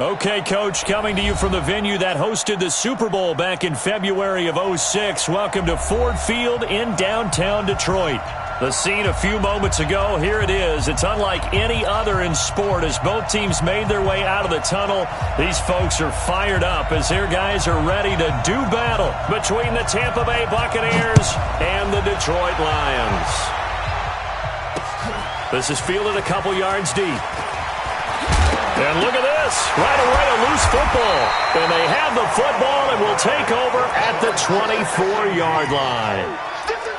Okay, Coach, coming to you from the venue that hosted the Super Bowl back in February of '06. Welcome to Ford Field in downtown Detroit. The scene a few moments ago, here it is. It's unlike any other in sport as both teams made their way out of the tunnel. These folks are fired up as their guys are ready to do battle between the Tampa Bay Buccaneers and the Detroit Lions. This is fielded a couple yards deep. And look at this. Right away, a loose football. And they have the football and will take over at the 24-yard line.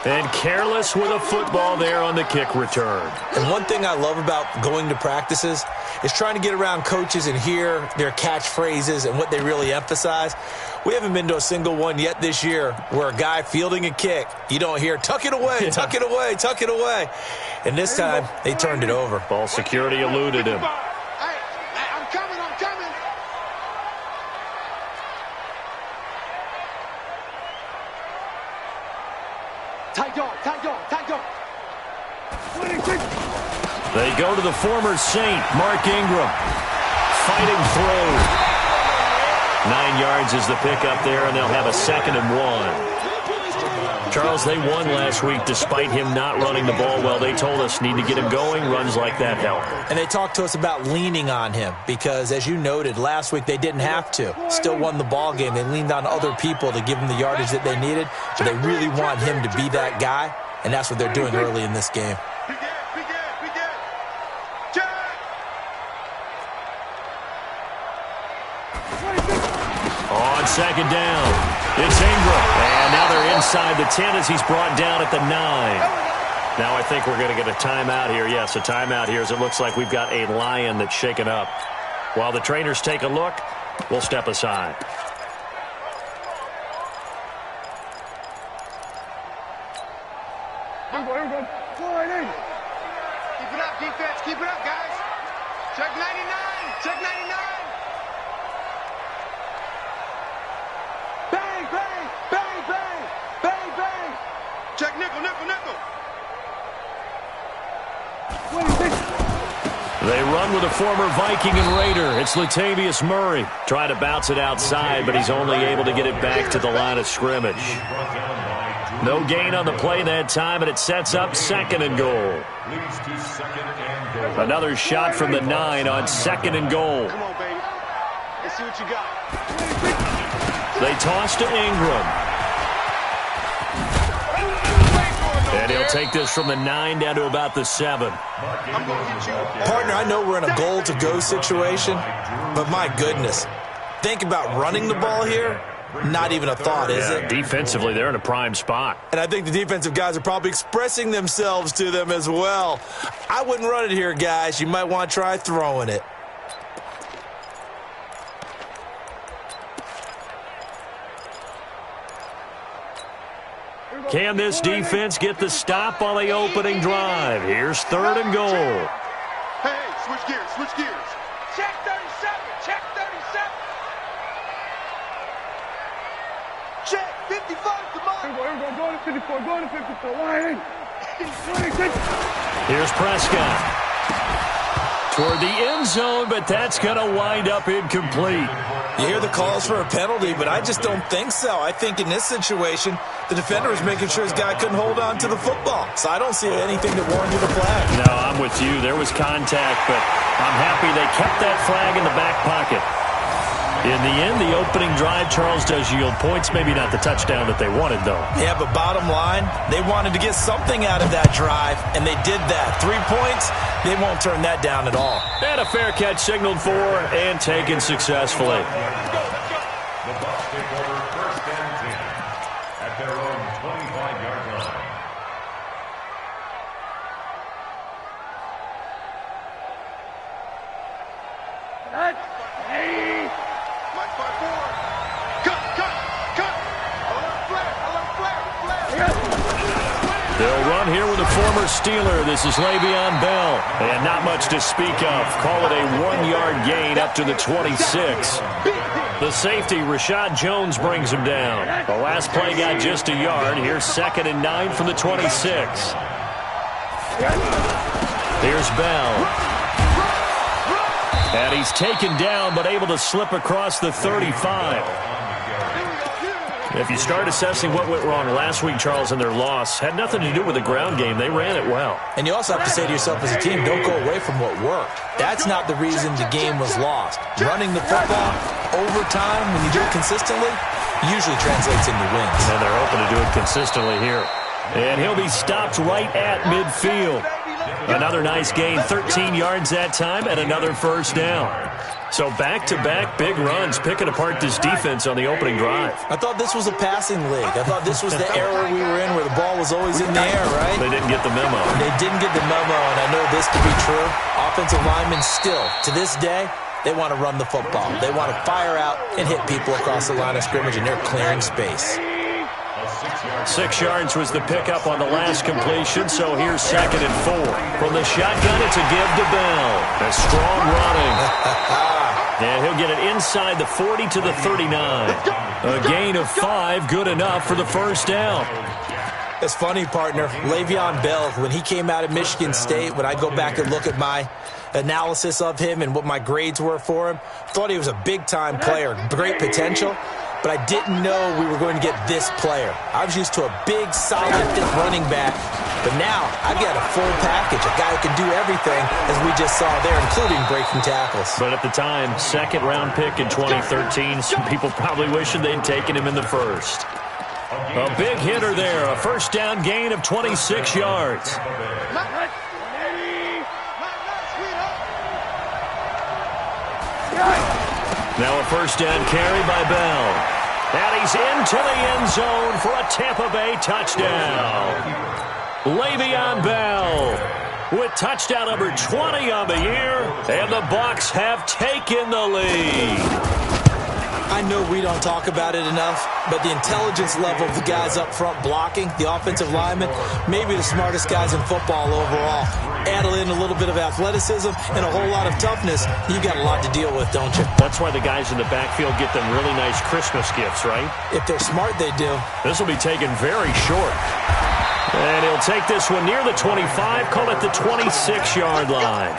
And careless with a football there on the kick return. And one thing I love about going to practices is trying to get around coaches and hear their catchphrases and what they really emphasize. We haven't been to a single one yet this year where a guy fielding a kick, you don't hear, tuck it away, tuck it away, tuck it away. And this time, they turned it over. Ball security eluded him. They go to the former Saint, Mark Ingram. Fighting through. 9 yards is the pickup there, and they'll have a 2nd and 1. Charles, they won last week despite him not running the ball well. They told us need to get him going. Runs like that help. And they talked to us about leaning on him because, as you noted, last week they didn't have to. Still won the ball game. They leaned on other people to give them the yardage that they needed, but they really want him to be that guy, and that's what they're doing early in this game. On 2nd down, it's Ingram. And now they're inside the 10 as he's brought down at the 9. Now I think we're going to get a timeout here. Yes, a timeout here as it looks like we've got a Lion that's shaken up. While the trainers take a look, we'll step aside. Keep it up, defense. Keep it up, guys. Check 99. Check 99. Bang, bang, bang, bang, bang, bang. Check nickel, nickel, nickel. They run with a former Viking and Raider. It's Latavius Murray. Trying to bounce it outside, but he's only able to get it back to the line of scrimmage. No gain on the play that time, and it sets up 2nd and goal. Another shot from the 9 on 2nd and goal. Come on, baby. Let's see what you got. They toss to Ingram. And he'll take this from the 9 down to about the 7. I'm going to get you. Partner, I know we're in a goal-to-go situation, but my goodness, think about running the ball here. Not even a thought, is it? Defensively, they're in a prime spot. And I think the defensive guys are probably expressing themselves to them as well. I wouldn't run it here, guys. You might want to try throwing it. Can this defense get the stop on the opening drive? Here's 3rd and goal. Hey, switch gears, switch gears. Check 37, check 37. Check 55, come on. Go to 54, go to 54. Line. Here's Prescott. Toward the end zone, but that's going to wind up incomplete. You hear the calls for a penalty, but I just don't think so. I think in this situation, the defender was making sure his guy couldn't hold on to the football. So I don't see anything that warranted a flag. No, I'm with you. There was contact, but I'm happy they kept that flag in the back pocket. In the end, the opening drive, Charles, does yield points. Maybe not the touchdown that they wanted, though. Yeah, but bottom line, they wanted to get something out of that drive, and they did that. 3 points, they won't turn that down at all. And a fair catch signaled for and taken successfully. The Bucs take over 1st and 10 at their own 25-yard line. Mike 5-4. Cut. Alert flare. They'll run here with a former Steeler. This is Le'Veon Bell. And not much to speak of. Call it a 1-yard gain up to the 26. The safety, Rashad Jones, brings him down. The last play got just a yard. Here's 2nd and 9 from the 26. Here's Bell. And he's taken down but able to slip across the 35. If you start assessing what went wrong last week, Charles, in their loss, had nothing to do with the ground game. They ran it well. And you also have to say to yourself as a team, don't go away from what worked. That's not the reason the game was lost. Running the football over time, when you do it consistently, usually translates into wins. And they're hoping to do it consistently here. And he'll be stopped right at midfield. Another nice gain, 13 yards that time, and another first down. So back-to-back big runs, picking apart this defense on the opening drive. I thought this was a passing league. I thought this was the era we were in where the ball was always in the air, right? They didn't get the memo. They didn't get the memo, and I know this to be true. Offensive linemen still, to this day, they want to run the football. They want to fire out and hit people across the line of scrimmage, and they're clearing space. 6 yards was the pickup on the last completion, so here's 2nd and 4. From the shotgun, it's a give to Bell. A strong running. And he'll get it inside the 40 to the 39. A gain of 5, good enough for the first down. It's funny, partner. Le'Veon Bell, when he came out of Michigan State, when I go back and look at my analysis of him and what my grades were for him, thought he was a big-time player, great potential. But I didn't know we were going to get this player. I was used to a big, solid, thick running back. But now I've got a full package, a guy who can do everything, as we just saw there, including breaking tackles. But at the time, 2nd-round pick in 2013, some people probably wishing they'd taken him in the first. A big hitter there, a first down gain of 26 yards. Now a first down carry by Bell. And he's into the end zone for a Tampa Bay touchdown. Le'Veon Bell with touchdown number 20 on the year. And the Bucs have taken the lead. I know we don't talk about it enough, but the intelligence level of the guys up front blocking, the offensive linemen, maybe the smartest guys in football overall. Add in a little bit of athleticism and a whole lot of toughness, you've got a lot to deal with, don't you? That's why the guys in the backfield get them really nice Christmas gifts, right? If they're smart, they do. This will be taken very short. And he'll take this one near the 25, call it the 26-yard line.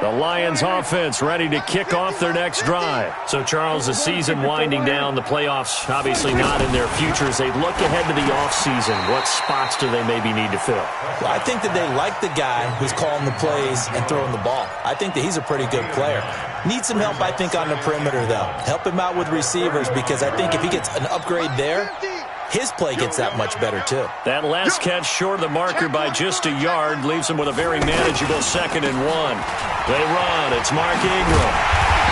The Lions offense ready to kick off their next drive. So, Charles, the season winding down, the playoffs obviously not in their futures. They look ahead to the offseason. What spots do they maybe need to fill? Well, I think that they like the guy who's calling the plays and throwing the ball. I think that he's a pretty good player. Needs some help, I think, on the perimeter, though. Help him out with receivers, because I think if he gets an upgrade there, his play gets that much better, too. That last catch short of the marker by just a yard leaves him with a very manageable 2nd and 1. They run. It's Mark Ingram.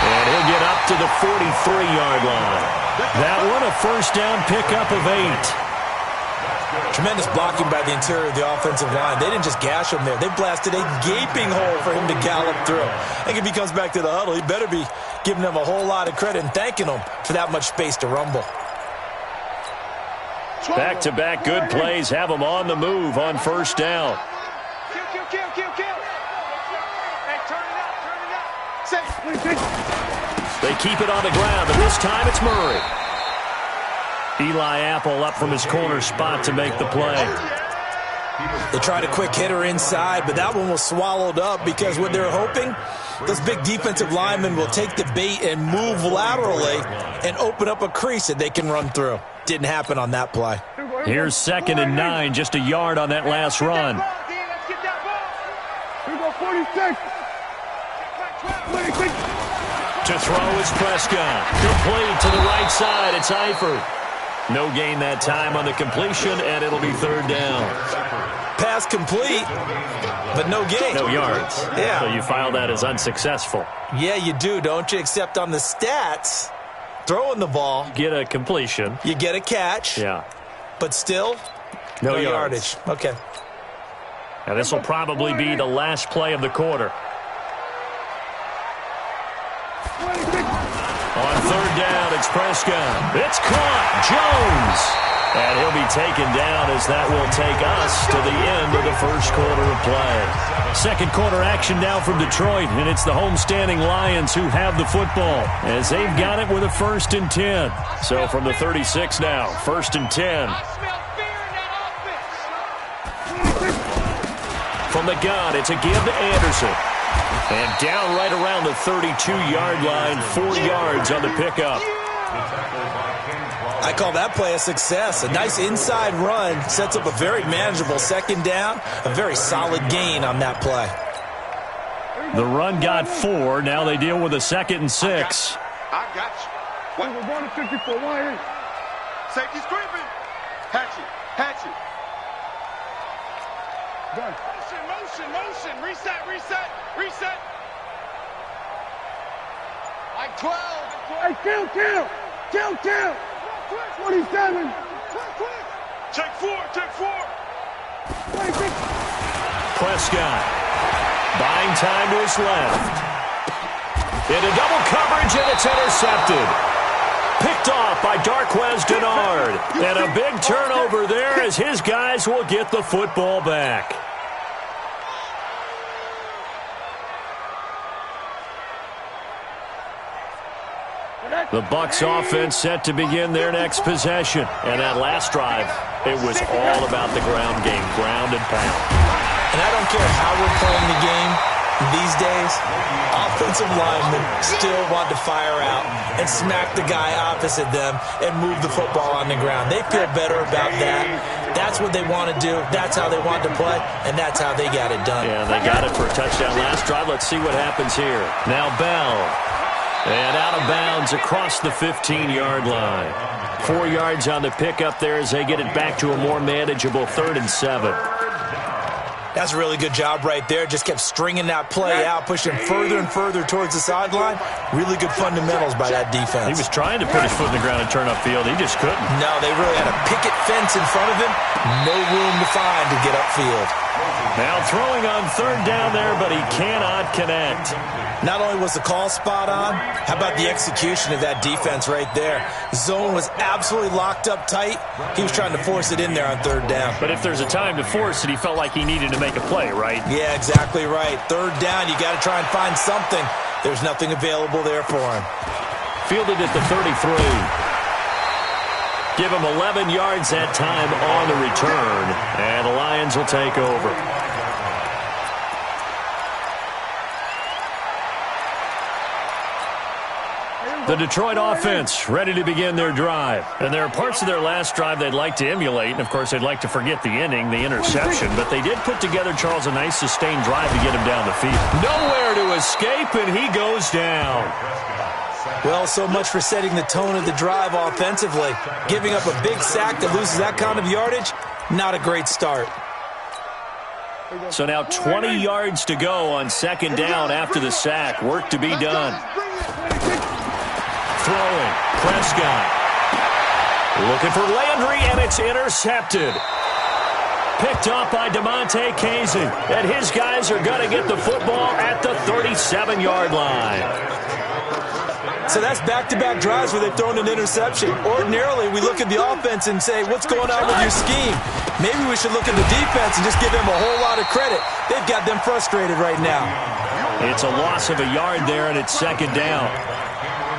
And he'll get up to the 43-yard line. That one, a first down pickup of 8. Tremendous blocking by the interior of the offensive line. They didn't just gash him there. They blasted a gaping hole for him to gallop through. I think if he comes back to the huddle, he better be giving them a whole lot of credit and thanking them for that much space to rumble. Back-to-back good plays have them on the move on first down. They keep it on the ground, and this time it's Murray. Eli Apple up from his corner spot to make the play. They tried a quick hitter inside, but that one was swallowed up because what they're hoping, those big defensive linemen will take the bait and move laterally and open up a crease that they can run through. Didn't happen on that play. Here's 2nd and 9, just a yard on that last run. Here we go, 46. To throw is Prescott. Complete to the right side. It's Eifert. No gain that time on the completion, and it'll be 3rd down. Pass complete, but no gain. No yards. Yeah. So you file that as unsuccessful. Yeah, you do, don't you? Except on the stats, throwing the ball. Get a completion. You get a catch. Yeah. But still, no yardage. Okay. And this will probably be the last play of the quarter. On 3rd down, it's Prescott. It's caught. Jones. And he'll be taken down as that will take us to the end of the first quarter of play. 2nd quarter action now from Detroit, and it's the homestanding Lions who have the football as they've got it with a 1st and 10. So from the 36 now, 1st and 10. From the gun, it's a give to Anderson. And down right around the 32-yard line, 4 yards on the pickup. I call that play a success. A nice inside run sets up a very manageable second down, a very solid gain on that play. The run got 4. Now they deal with a 2nd and 6. I got you. What? We're going to 54. Why? Safety's creeping. Hatchet. Hatchet. Done. Motion. Reset. Like 12. Hey, kill. 27. Check 4. Prescott buying time to his left. Into double coverage, and it's intercepted. Picked off by Darquez Denard. And a big turnover there as his guys will get the football back. The Bucs offense set to begin their next possession. And that last drive, it was all about the ground game, ground and pound. And I don't care how we're playing the game these days, offensive linemen still want to fire out and smack the guy opposite them and move the football on the ground. They feel better about that. That's what they want to do. That's how they want to play, and that's how they got it done. Yeah, they got it for a touchdown last drive. Let's see what happens here. Now Bell. And out of bounds across the 15-yard line. 4 yards on the pickup there as they get it back to a more manageable 3rd and 7. That's a really good job right there. Just kept stringing that play out, pushing further and further towards the sideline. Really good fundamentals by that defense. He was trying to put his foot in the ground and turn upfield. He just couldn't. No, they really had a picket fence in front of him. No room to find to get upfield. Now throwing on 3rd down there, but he cannot connect. Not only was the call spot on, how about the execution of that defense right there? Zone was absolutely locked up tight. He was trying to force it in there on 3rd down. But if there's a time to force it, he felt like he needed to make a play, right? Yeah, exactly right. 3rd down, you got to try and find something. There's nothing available there for him. Fielded at the 33. Give him 11 yards that time on the return, and the Lions will take over. The Detroit offense ready to begin their drive. And there are parts of their last drive they'd like to emulate. And, of course, they'd like to forget the ending, the interception. But they did put together, Charles, a nice sustained drive to get him down the field. Nowhere to escape, and he goes down. Well, so much for setting the tone of the drive offensively. Giving up a big sack that loses that kind of yardage, not a great start. So now 20 yards to go on 2nd down after the sack. Work to be done. Throwing, Prescott. Looking for Landry, and it's intercepted. Picked off by DeMonte Casey. And his guys are going to get the football at the 37-yard line. So that's back-to-back drives where they've thrown an interception. Ordinarily, we look at the offense and say, what's going on with your scheme? Maybe we should look at the defense and just give them a whole lot of credit. They've got them frustrated right now. It's a loss of a yard there, and it's 2nd down.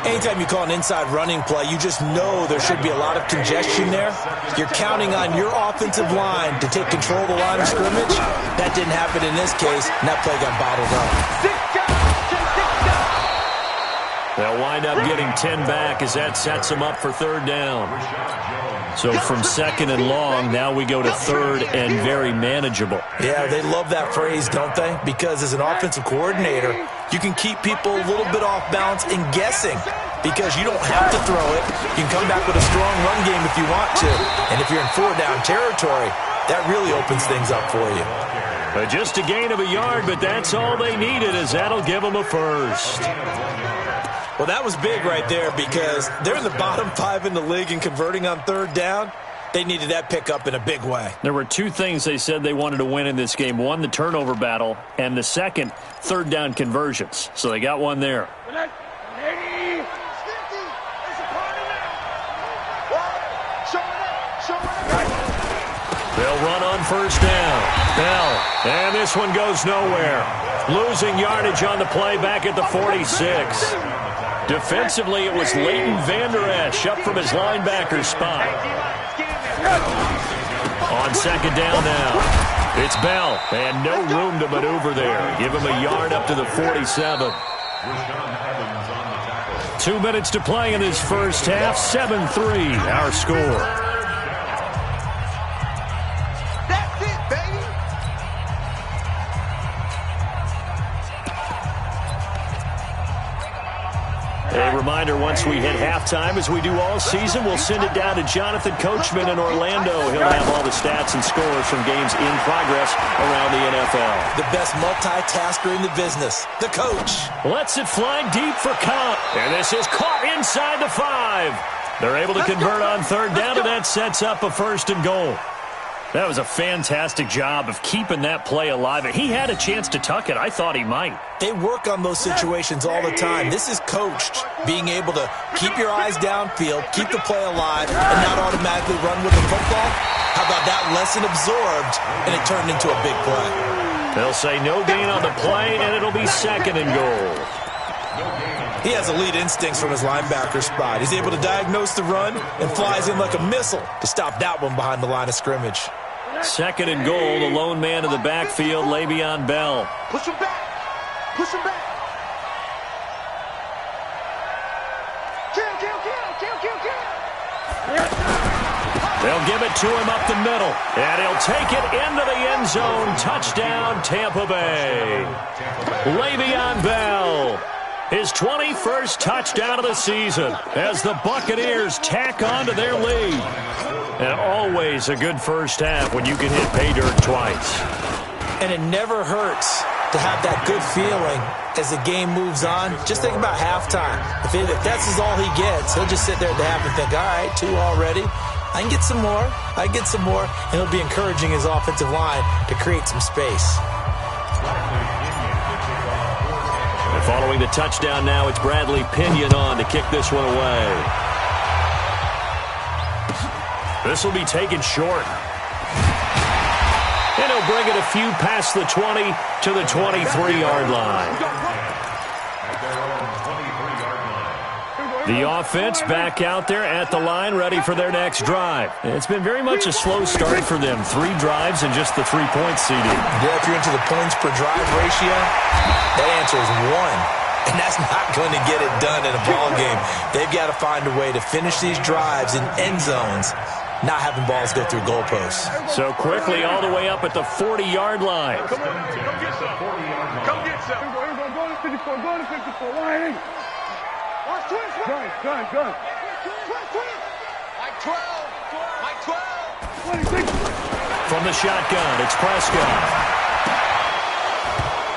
Anytime you call an inside running play, you just know there should be a lot of congestion there. You're counting on your offensive line to take control of the line of scrimmage. That didn't happen in this case, and that play got bottled up. They'll wind up getting 10 back as that sets them up for 3rd down. So from 2nd and long, now we go to 3rd and very manageable. Yeah, they love that phrase, don't they? Because as an offensive coordinator, you can keep people a little bit off balance and guessing because you don't have to throw it. You can come back with a strong run game if you want to. And if you're in 4-down territory, that really opens things up for you. Just a gain of a yard, but that's all they needed as that'll give them a first. Well, that was big right there because they're in the bottom 5 in the league in converting on 3rd down. They needed that pickup in a big way. There were 2 things they said they wanted to win in this game. One, the turnover battle, and the second, 3rd down conversions. So they got one there. They'll run on 1st down. Bell, and this one goes nowhere. Losing yardage on the play back at the 46. Defensively, it was Leighton Vander Esch up from his linebacker spot. On 2nd down now. It's Bell, and no room to maneuver there. Give him a yard up to the 47. 2 minutes to play in this first half. 7-3, our score. A reminder, once we hit halftime, as we do all season, we'll send it down to Jonathan Coachman in Orlando. He'll have all the stats and scores from games in progress around the NFL. The best multitasker in the business, the coach. Lets it fly deep for Cobb. And this is caught inside the 5. They're able to convert on third down, and that sets up a 1st and goal. That was a fantastic job of keeping that play alive. He had a chance to tuck it. I thought he might. They work on those situations all the time. This is coached, being able to keep your eyes downfield, keep the play alive, and not automatically run with the football. How about that lesson absorbed, and it turned into a big play? They'll say no gain on the play, and it'll be 2nd and goal. He has elite instincts from his linebacker spot. He's able to diagnose the run and flies in like a missile to stop that one behind the line of scrimmage. 2nd and goal, the lone man in the backfield, Le'Veon Bell. Push him back. Push him back. Kill. They'll give it to him up the middle, and he'll take it into the end zone. Touchdown, Tampa Bay. Le'Veon Bell, his 21st touchdown of the season as the Buccaneers tack on to their lead. And always a good first half when you can hit pay dirt twice. And it never hurts to have that good feeling as the game moves on. Just think about halftime. If that's all he gets, he'll just sit there at the half and think, all right, 2 already. I can get some more. And it'll be encouraging his offensive line to create some space. And following the touchdown now, it's Bradley Pinion on to kick this one away. This will be taken short. And he'll bring it a few past the 20 to the 23-yard line. The offense back out there at the line, ready for their next drive. It's been very much a slow start for them. 3 drives and just the 3 points, CD. Yeah, if you're into the points per drive ratio, that answer is 1. And that's not going to get it done in a ball game. They've got to find a way to finish these drives in end zones, not having balls go through goalposts. So quickly all the way up at the 40-yard line. Come get some. Come get some. Go to 54. Go to 54. Why ain't? Watch twins. Gun. Mike 12. From the shotgun, it's Prescott.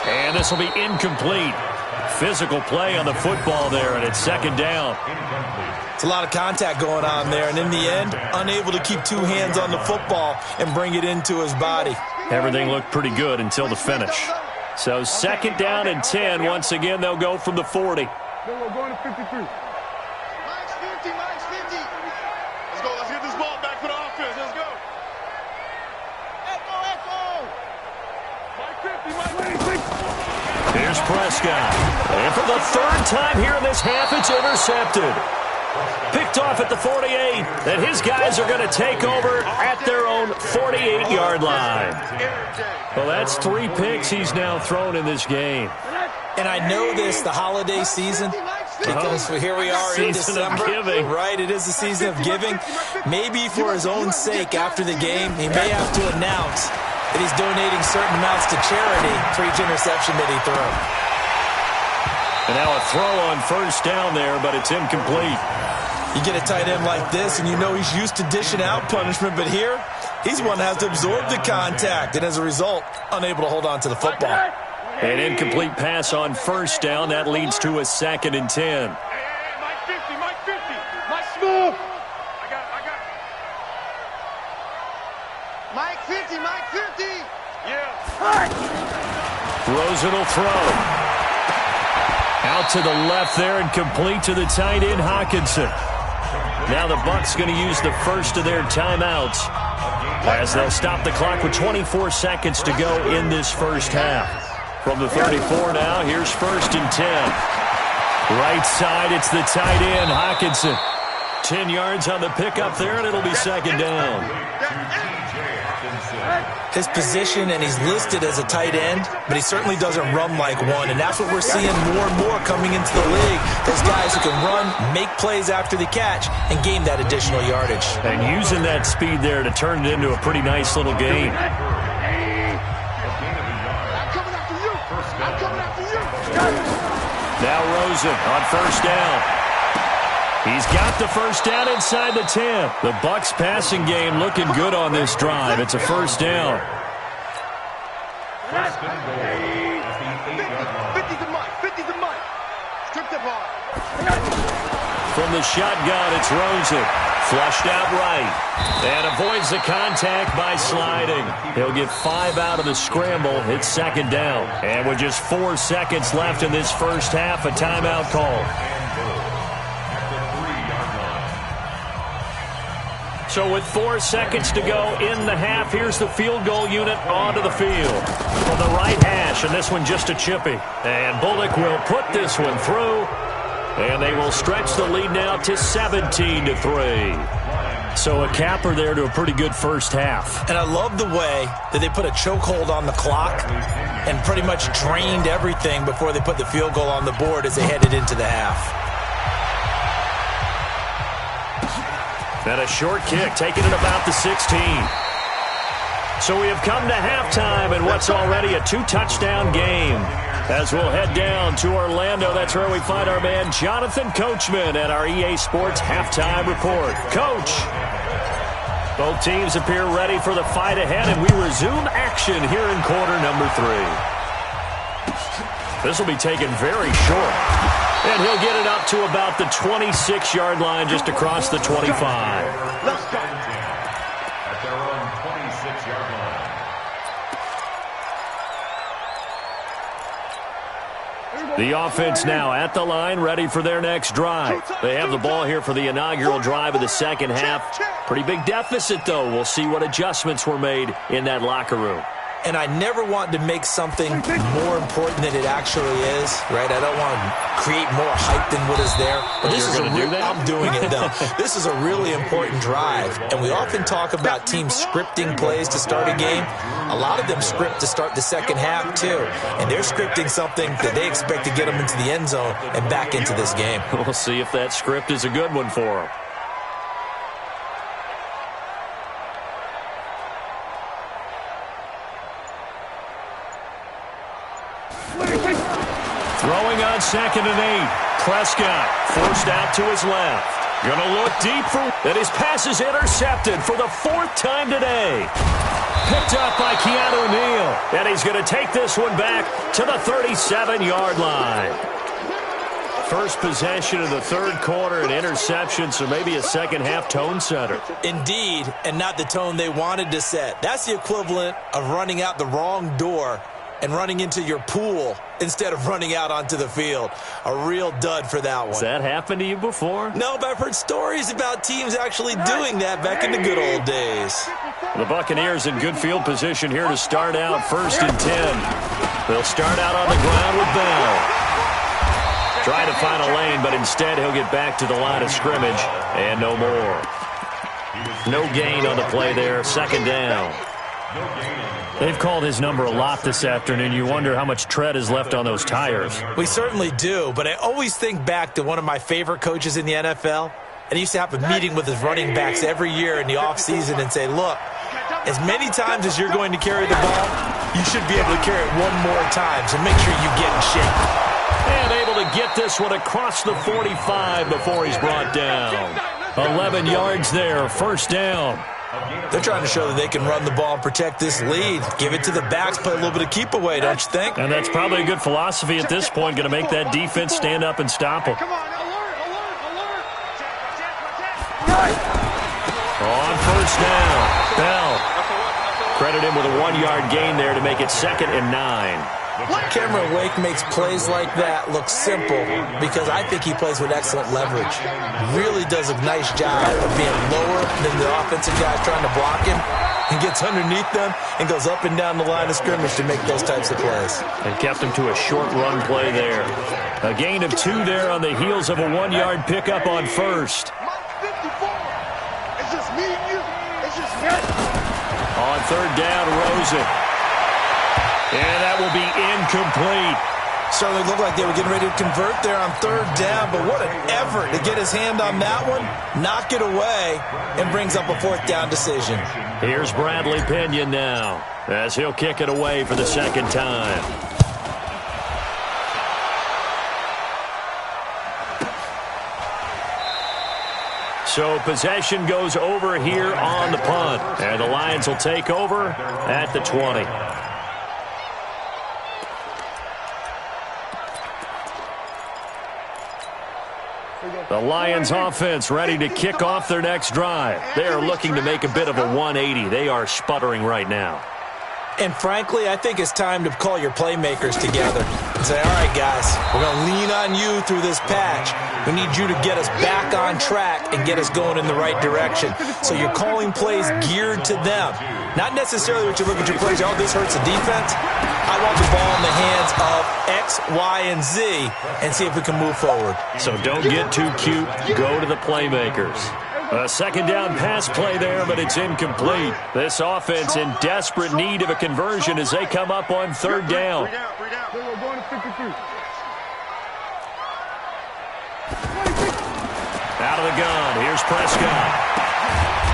And this will be incomplete. Physical play on the football there, and it's 2nd down. It's a lot of contact going on there, and in the end, unable to keep 2 hands on the football and bring it into his body. Everything looked pretty good until the finish. So 2nd down and 10. Once again, they'll go from the 40. We're going to 53. Mike's 50. Let's get this ball back for the offense. Let's go. Echo. Mike 50. Here's Prescott. And for the 3rd time here in this half, it's intercepted. Picked off at the 48, and his guys are going to take over at their own 48-yard line. Well, that's 3 picks he's now thrown in this game. And I know this, the holiday season, because here we are in December. Giving. Right, it is the season of giving. Maybe for his own sake after the game, he may have to announce that he's donating certain amounts to charity for each interception that he threw. And now a throw on 1st down there, but it's incomplete. You get a tight end like this, and you know he's used to dishing out punishment, but here, he's one that has to absorb the contact, and as a result, unable to hold on to the football. An incomplete pass on 1st down. That leads to a 2nd and 10. Mike 50. Mike smooth. I got Mike 50. Yeah. Rosen will throw. Out to the left there and complete to the tight end, Hockenson. Now the Bucs going to use the first of their timeouts as they'll stop the clock with 24 seconds to go in this first half. From the 34 now, here's 1st and 10. Right side, it's the tight end, Hockenson. 10 yards on the pickup there, and it'll be 2nd down. his position, and he's listed as a tight end, but he certainly doesn't run like one, and that's what we're seeing more and more coming into the league. Those guys who can run, make plays after the catch, and gain that additional yardage. And using that speed there to turn it into a pretty nice little game. Now Rosen on first down. He's got the first down inside the 10. The Bucs passing game looking good on this drive. It's a first down. First and goal at the 8-yard line. 50's a mite. 50's a mite. Strip the ball. From the shotgun, it's Rosen. Flushed out right. And avoids the contact by sliding. He'll get 5 out of the scramble. It's second down. And with just 4 seconds left in this first half, a timeout call. So with 4 seconds to go in the half, here's the field goal unit onto the field. From the right hash, and this one just a chippy. And Bullock will put this one through. And they will stretch the lead now to 17-3. So a capper there to a pretty good first half. And I love the way that they put a chokehold on the clock and pretty much drained everything before they put the field goal on the board as they headed into the half. And a short kick, taking it about the 16. So we have come to halftime in what's already a 2-touchdown game. As we'll head down to Orlando, that's where we find our man Jonathan Coachman at our EA Sports Halftime Report. Coach, both teams appear ready for the fight ahead, and we resume action here in quarter number 3. This will be taken very short. And he'll get it up to about the 26-yard line, just across the 25. Let's go. At their own 26-yard line. The offense now at the line, ready for their next drive. They have the ball here for the inaugural drive of the second half. Pretty big deficit, though. We'll see what adjustments were made in that locker room. And I never want to make something more important than it actually is, right? I don't want to create more hype than what is there. But this is I'm doing it, though. This is a really important drive. And we often talk about teams scripting plays to start a game. A lot of them script to start the second half, too. And they're scripting something that they expect to get them into the end zone and back into this game. We'll see if that script is a good one for them. Throwing on 2nd and 8. Prescott forced out to his left. Gonna look deep for... And his pass is intercepted for the 4th time today. Picked up by Keanu Neal. And he's gonna take this one back to the 37-yard line. First possession of the third quarter, an interception, so maybe a second-half tone setter. Indeed, and not the tone they wanted to set. That's the equivalent of running out the wrong door and running into your pool instead of running out onto the field. A real dud for that one. Has that happened to you before? No, but I've heard stories about teams actually doing that back in the good old days. The Buccaneers in good field position here to start out 1st and 10. They'll start out on the ground with Bell. Trying to find a lane, but instead he'll get back to the line of scrimmage, and no more. No gain on the play there, 2nd down. They've called his number a lot this afternoon. You wonder how much tread is left on those tires. We certainly do, but I always think back to one of my favorite coaches in the NFL. And he used to have a meeting with his running backs every year in the offseason and say, look, as many times as you're going to carry the ball, you should be able to carry it one more time, so make sure you get in shape. And able to get this one across the 45 before he's brought down. 11 yards there, 1st down. They're trying to show that they can run the ball and protect this lead. Give it to the backs, play a little bit of keep away, don't you think? And that's probably a good philosophy at this point, going to make that defense stand up and stop them. Come on, alert. On 1st down, Bell. Credit him with a 1-yard gain there to make it 2nd and 9. Cameron Wake makes plays like that look simple because I think he plays with excellent leverage. Really does a nice job of being lower than the offensive guys trying to block him and gets underneath them and goes up and down the line of scrimmage to make those types of plays. And kept him to a short run play there. A gain of 2 there on the heels of a 1-yard pickup on 1st. It's just me and you. It's just me. On third down, Rosen. And that will be incomplete. Certainly looked like they were getting ready to convert there on third down, but what an effort to get his hand on that one, knock it away, and brings up a fourth down decision. Here's Bradley Pinion now, as he'll kick it away for the second time. So possession goes over here on the punt, and the Lions will take over at the 20. The Lions offense ready to kick off their next drive. They are looking to make a bit of a 180. They are sputtering right now. And frankly, I think it's time to call your playmakers together and say, all right, guys, we're going to lean on you through this patch. We need you to get us back on track and get us going in the right direction. So you're calling plays geared to them. Not necessarily what you look at your plays, oh, this hurts the defense. I want the ball in the hands of X, Y, and Z and see if we can move forward. So don't get too cute. Go to the playmakers. A second down pass play there, but it's incomplete. This offense in desperate need of a conversion as they come up on third down. Out of the gun. Here's Prescott.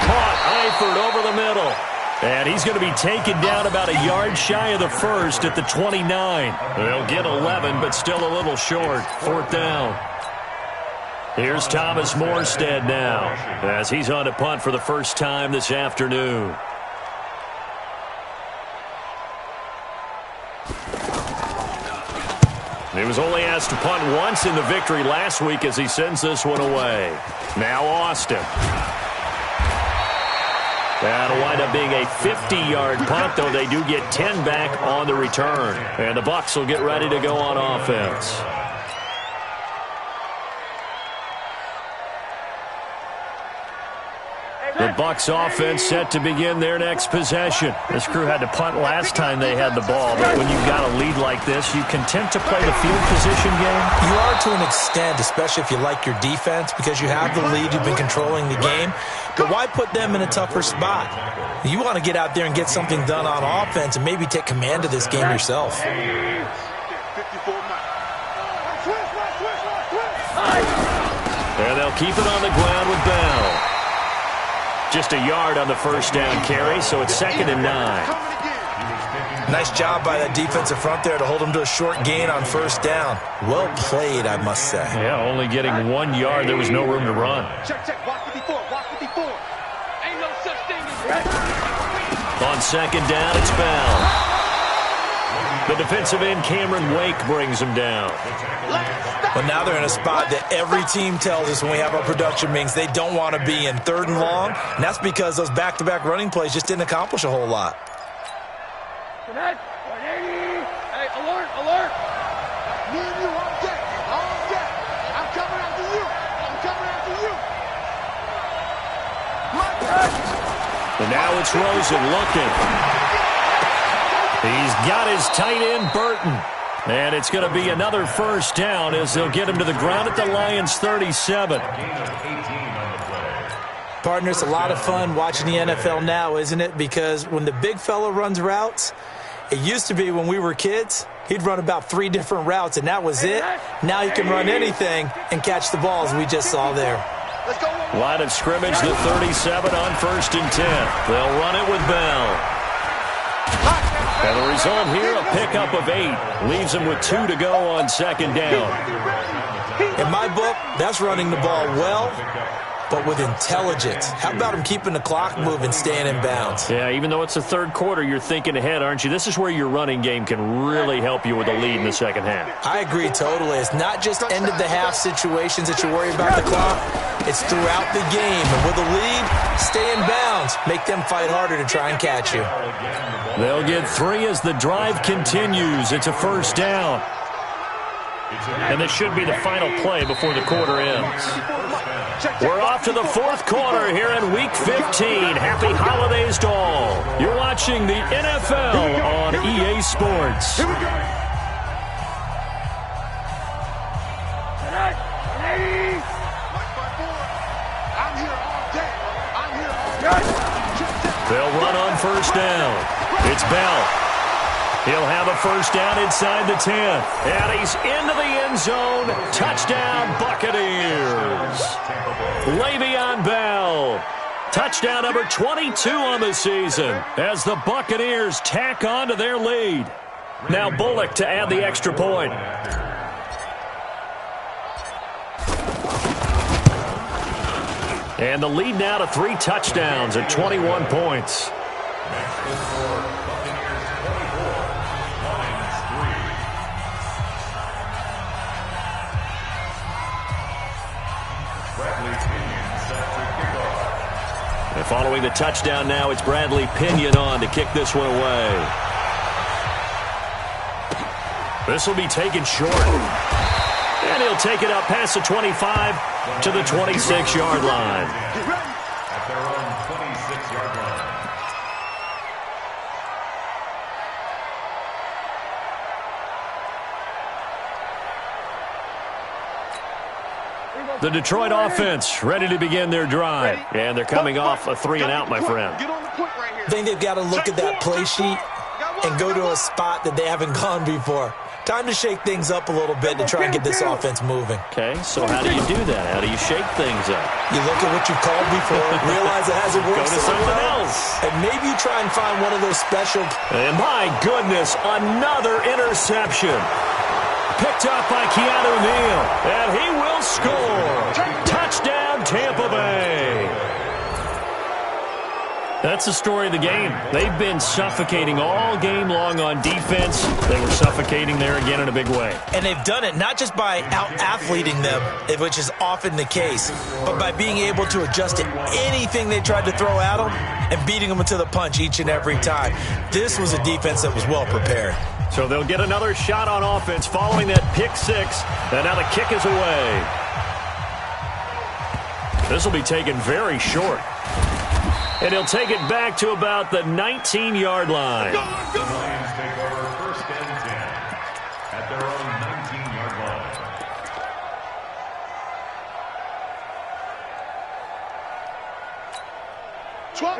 Caught Eifert over the middle. And he's going to be taken down about a yard shy of the first at the 29. They'll get 11, but still a little short. Fourth down. Here's Thomas Morstead now, as he's on to punt for the first time this afternoon. He was only asked to punt once in the victory last week as he sends this one away. Now Austin. That'll wind up being a 50-yard punt, though they do get 10 back on the return. And the Bucs will get ready to go on offense. The Bucs offense set to begin their next possession. This crew had to punt last time they had the ball, but when you've got a lead like this, you content to play the field position game? You are to an extent, especially if you like your defense, because you have the lead, you've been controlling the game. But why put them in a tougher spot? You want to get out there and get something done on offense and maybe take command of this game yourself. And they'll keep it on the ground with Bell. Just a yard on the first down carry, so it's 2nd and 9. Nice job by that defensive front there to hold them to a short gain on first down. Well played, I must say. Yeah, only getting 1 yard. There was no room to run. Check. Watch 54. Watch 54. Ain't no such thing as On 2nd down, it's Bell. The defensive end, Cameron Wake, brings him down. But now they're in a spot that every team tells us when we have our production meetings they don't want to be in, 3rd and long. And that's because those back-to-back running plays just didn't accomplish a whole lot. Hey, alert. Me and you on deck. I'm coming after you. And now it's Rosen looking. He's got his tight end, Burton. And it's going to be another first down as they'll get him to the ground at the Lions' 37. Partner, it's a lot of fun watching the NFL now, isn't it? Because when the big fella runs routes, it used to be when we were kids, he'd run about 3 different routes, and that was it. Now he can run anything and catch the balls we just saw there. Line of scrimmage, the 37 on 1st and 10. They'll run it with Bell. And the result here, a pickup of 8. Leaves them with 2 to go on 2nd down. In my book, that's running the ball well, but with intelligence. How about him keeping the clock moving, staying in bounds? Yeah, even though it's the 3rd quarter, you're thinking ahead, aren't you? This is where your running game can really help you with a lead in the second half. I agree totally. It's not just end-of-the-half situations that you worry about the clock. It's throughout the game. And with a lead, stay in bounds. Make them fight harder to try and catch you. They'll get 3 as the drive continues. It's a first down. And this should be the final play before the quarter ends. We're off to the 4th quarter here in Week 15. Happy holidays to all. You're watching the NFL on EA Sports. They'll run on first down. It's Bell. He'll have a first down inside the 10. And he's into the end zone. Touchdown, Buccaneers. Le'Veon Bell. Touchdown number 22 on the season as the Buccaneers tack on to their lead. Now Bullock to add the extra point. And the lead now to 3 touchdowns at 21 points. And following the touchdown now, it's Bradley Pinion on to kick this one away. This will be taken short. And he'll take it up past the 25 to the 26-yard line. At their own 26-yard line. The Detroit offense ready to begin their drive. And they're coming off a 3-and-out, my friend. I think they've got to look at that play sheet and go to a spot that they haven't gone before. Time to shake things up a little bit to try and get this offense moving. Okay, so how do you do that? How do you shake things up? You look at what you've called before, realize it hasn't worked Go to something else. and maybe you try and find one of those special. And my goodness, another interception. Picked up by Keanu Neal, and he will score. Touchdown, Tampa Bay. That's the story of the game. They've been suffocating all game long on defense. They were suffocating there again in a big way. And they've done it not just by out-athleting them, which is often the case, but by being able to adjust to anything they tried to throw at them and beating them to the punch each and every time. This was a defense that was well prepared. So they'll get another shot on offense following that pick six. And now the kick is away. This will be taken very short. And he'll take it back to about the 19-yard line. The Lions take over first and 10 at their own 19-yard line.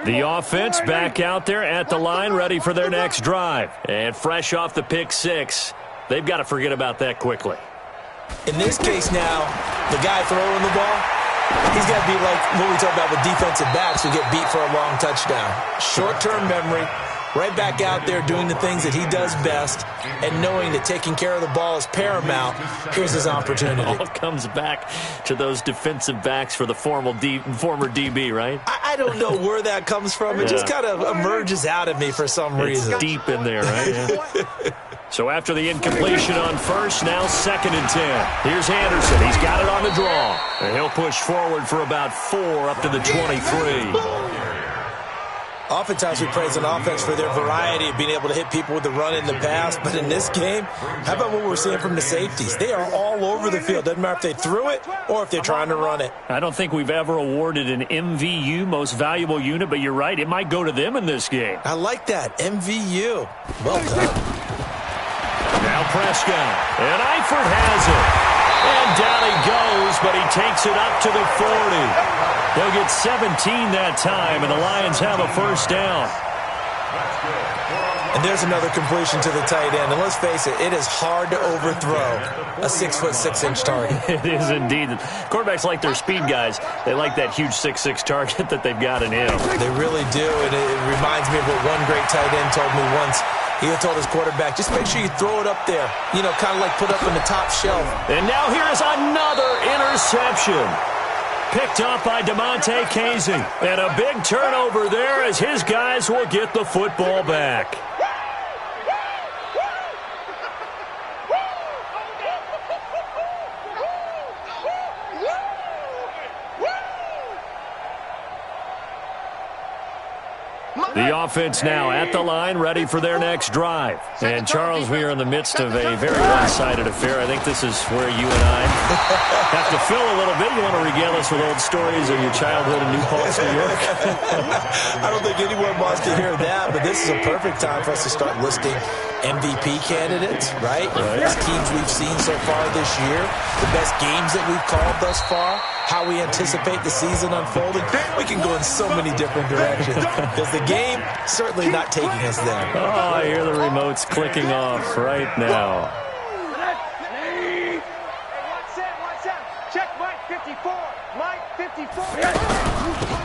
The offense back out there at the line, ready for their next drive. And fresh off the pick six, they've got to forget about that quickly. In this case now, the guy throwing the ball, he's got to be like what we talk about with defensive backs who get beat for a long touchdown. Short-term memory, right back out there doing the things that he does best, and knowing that taking care of the ball is paramount. Here's his opportunity. It all comes back to those defensive backs for the former DB, right? I don't know where that comes from. It just kind of emerges out of me for some reason. It's deep in there, right? Yeah. So after the incompletion on first, now 2nd and 10. Here's Anderson. He's got it on the draw. And he'll push forward for about 4 up to the 23. Oftentimes we praise an offense for their variety of being able to hit people with the run in the pass. But in this game, how about what we're seeing from the safeties? They are all over the field. Doesn't matter if they threw it or if they're trying to run it. I don't think we've ever awarded an MVU, most valuable unit, but you're right. It might go to them in this game. I like that. MVU. Well done. Now Prescott. And Eifert has it. And down he goes, but he takes it up to the 40. They'll get 17 that time, and the Lions have a first down. And there's another completion to the tight end. And let's face it, it is hard to overthrow a 6'6" target. It is indeed. Quarterbacks like their speed guys. They like that huge 6'6" target that they've got in him. They really do, and it reminds me of what one great tight end told me once. He had told his quarterback, just make sure you throw it up there. You know, kind of like put up in the top shelf. And now here's another interception. Picked up by DeMonte Casey. And a big turnover there as his guys will get the football back. The offense now at the line, ready for their next drive. And, Charles, we are in the midst of a very one-sided affair. I think this is where you and I have to fill a little bit. You want to regale us with old stories of your childhood in New Paltz, New York? I don't think anyone wants to hear that, but this is a perfect time for us to start listing MVP candidates, right? The best teams we've seen so far this year, the best games that we've called thus far, how we anticipate the season unfolding. We can go in so many different directions because the game game, certainly not taking us there. Oh, I hear the remotes clicking off right now. Check Mike 54. Mike 54.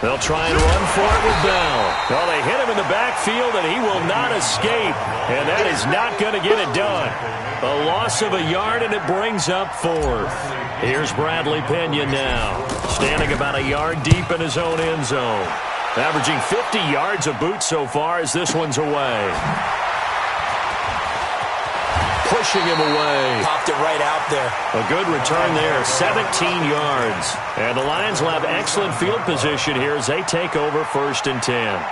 They'll try and run for it with Bell. Well, they hit him in the backfield, and he will not escape. And that is not going to get it done. A loss of a yard, and it brings up fourth. Here's Bradley Pena now, standing about a yard deep in his own end zone. Averaging 50 yards a boot so far as this one's away. Pushing him away. Popped it right out there. A good return there, 17 yards. And the Lions will have excellent field position here as they take over 1st and 10.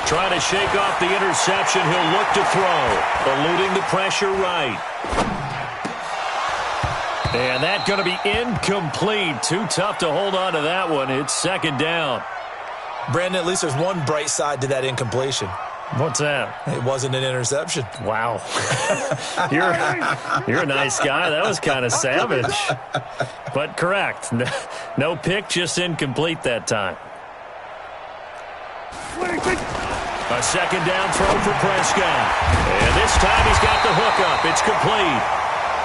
Trying to shake off the interception. He'll look to throw. Eluding the pressure right. And that's going to be incomplete. Too tough to hold on to that one. It's 2nd down. Brandon, at least there's one bright side to that incompletion. What's that? It wasn't an interception. Wow. You're a nice guy. That was kind of savage. But correct. No pick, just incomplete that time. A 2nd down throw for Prescott. And this time he's got the hook up. It's complete.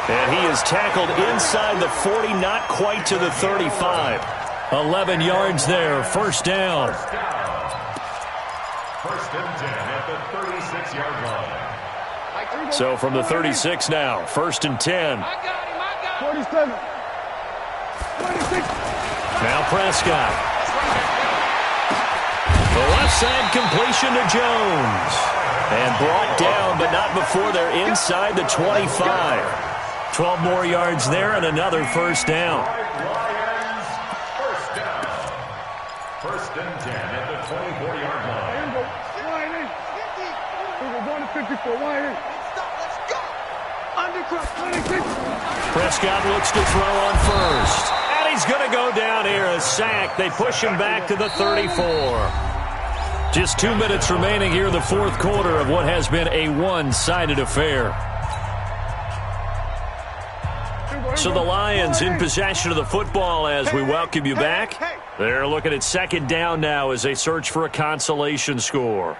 And he is tackled inside the 40, not quite to the 35. 11 yards there, 1st down. 1st and 10 at the 36-yard line. So from the 36 now, 1st and 10. 47. 26. Now Prescott. The left side completion to Jones. And brought down, but not before they're inside the 25. 12 more yards there and another 1st down. Lions, 1st down. 1st and 10 at the 24-yard line. We're going to 54. Let's go. Undercross 26. Prescott looks to throw on 1st. And he's going to go down here, a sack. They push him back to the 34. Just 2 minutes remaining here in the 4th quarter of what has been a one-sided affair. So the Lions in possession of the football as we welcome you back. They're looking at 2nd down now as they search for a consolation score.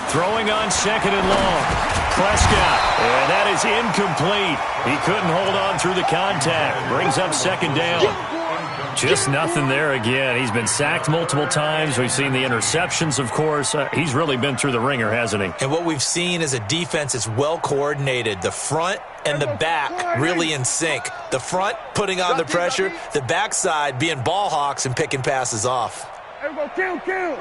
Throwing on 2nd and long. Prescott. And that is incomplete. He couldn't hold on through the contact. Brings up 2nd down. Just nothing there again. He's been sacked multiple times. We've seen the interceptions, of course. He's really been through the ringer, hasn't he? And what we've seen is a defense that's well coordinated. The front and the back really in sync. The front putting on the pressure. The backside being ball hawks and picking passes off. Kill.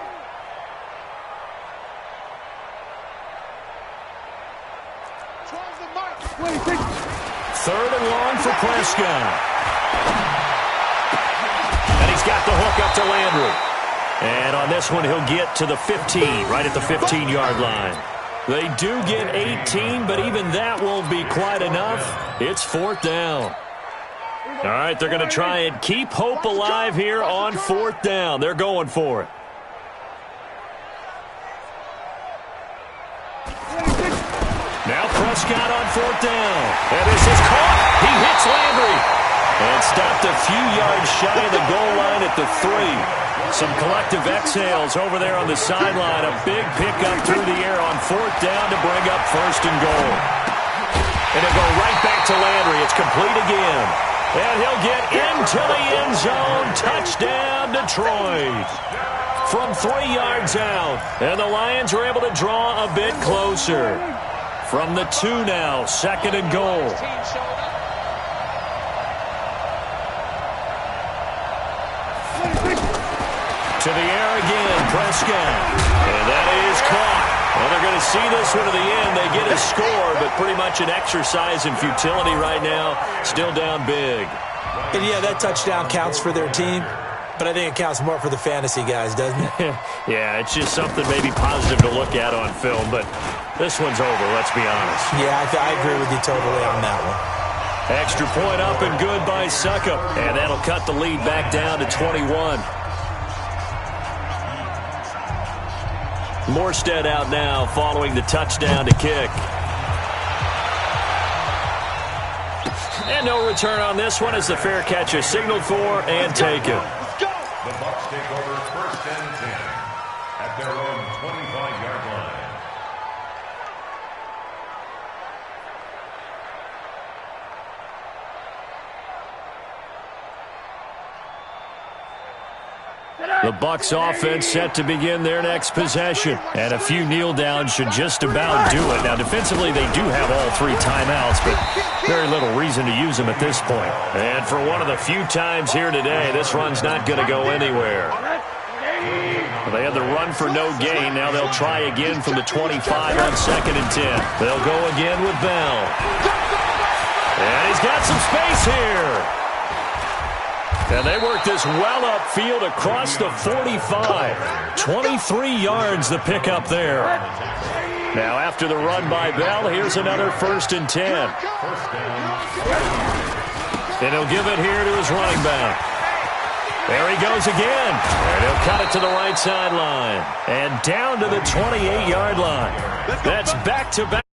3rd and long for Prescott. And he's got the hook up to Landry. And on this one, he'll get to the 15, right at the 15-yard line. They do get 18, but even that won't be quite enough. It's 4th down. All right, they're going to try and keep hope alive here on 4th down. They're going for it. Now Prescott on 4th down. And this is caught. He hits Landry. And stopped a few yards shy of the goal line at the 3. Some collective exhales over there on the sideline. A big pickup through the air on 4th down to bring up 1st and goal. And it'll go right back to Landry. It's complete again. And he'll get into the end zone. Touchdown, Detroit. From 3 yards out. And the Lions are able to draw a bit closer. From the 2 now, 2nd and goal. To the air again, Prescott. And that is caught. Well, they're going to see this one to the end. They get a score, but pretty much an exercise in futility right now. Still down big. And yeah, that touchdown counts for their team, but I think it counts more for the fantasy guys, doesn't it? Yeah, it's just something maybe positive to look at on film, but this one's over, let's be honest. Yeah, I agree with you totally on that one. Extra point up and good by Suckup. And that'll cut the lead back down to 21. Morstead out now following the touchdown to kick. And no return on this one as the fair catch is signaled for and taken. The Bucs take over 1st and 10 at their own 25-yard line. The Bucs offense set to begin their next possession. And a few kneel downs should just about do it. Now, defensively, they do have all 3 timeouts, but very little reason to use them at this point. And for one of the few times here today, this run's not going to go anywhere. Well, they had the run for no gain. Now they'll try again from the 25 on 2nd and 10. They'll go again with Bell. And he's got some space here. And they work this well upfield across the 45. 23 yards the pickup there. Now after the run by Bell, here's another 1st and 10. And he'll give it here to his running back. There he goes again. And he'll cut it to the right sideline. And down to the 28-yard line. That's back-to-back.